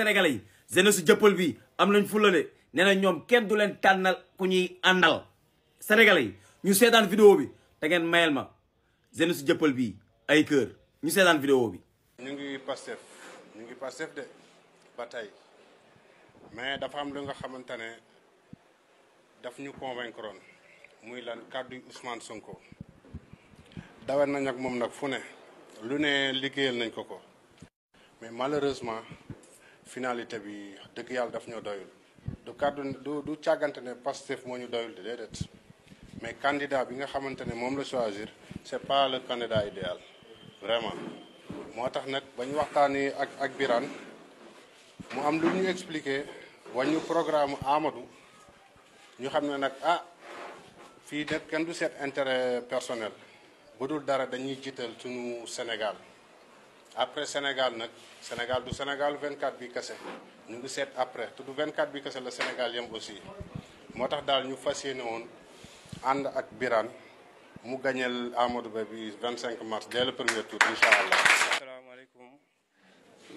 sénégalais yi jeune su Dieuppeul bi am nañ fulla de nee na ñoom kenn du leen tànnal ku ñuy àndal sénégalais yi ñu seetaan vidéo bi te ngeen mayel ma jeune su Dieuppeul bi ay kër ñu seetaan vidéo bi. ñu ngi Pastef de ba tey mais dafa am lu nga xamante ne daf ñu convaincre muy lan kàddu Ousmane Sonko dawal nañ ak moom nag fu ne lu ne liggéeyal nañ ko mais malheureusement finalité bi dëgg yàlla daf ñoo doyul du kàddu du càggante ne Pastef moo ñu doyul de déedéet mais candidat bi nga xamante ne moom la choisir c'est pas le candidat idéal vraiment moo tax nag ba ñu waxtaanee ak Birane mu am lu ñu expliqué wañu programme Amadou ñu xam ne nag fii nag kenn du seet intérêt personnel bu dul dara dañuy jiital suñu Sénégal après Sénégal nag Sénégal du Sénégal 24 bi kese ñu ngi seet après te du 24 bi kese la Sénégal yem aussi moo tax daal ñu fas yéene woon ànd ak Birane mu gañeel Amadou Ba bi 25 mars dès le premier tour incha allah. asalaamaaleykum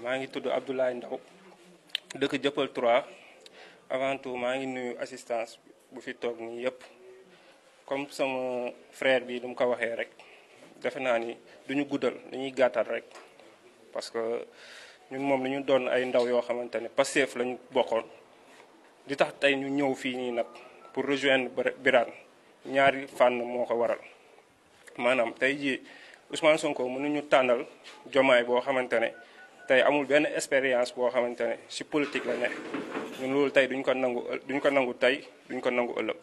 maa ngi tudd Abdoulaye Ndaw dëkk Dieuppeul 3 avant tout maa ngi nuyu assistance bu fi toog nii yëpp comme sama frère bi du mu ko waxee rek defe naa ni duñu guddal dañuy gàttal rek parce que ñun moom dañu doon ay ndaw yoo xamante ne Pastef lañu bokkoon di tax tey ñu ñëw fii nii nag pour rejoindre Birane ñaari fànn moo ko waral maanaam tey jii Ousmane Sonko mënuñu tànnal Diomaye boo xamante ne tey amul benn expérience boo xamante ne ci politique la ne ñun loolu tey duñ ko nangu tey duñ ko nangu ëllëg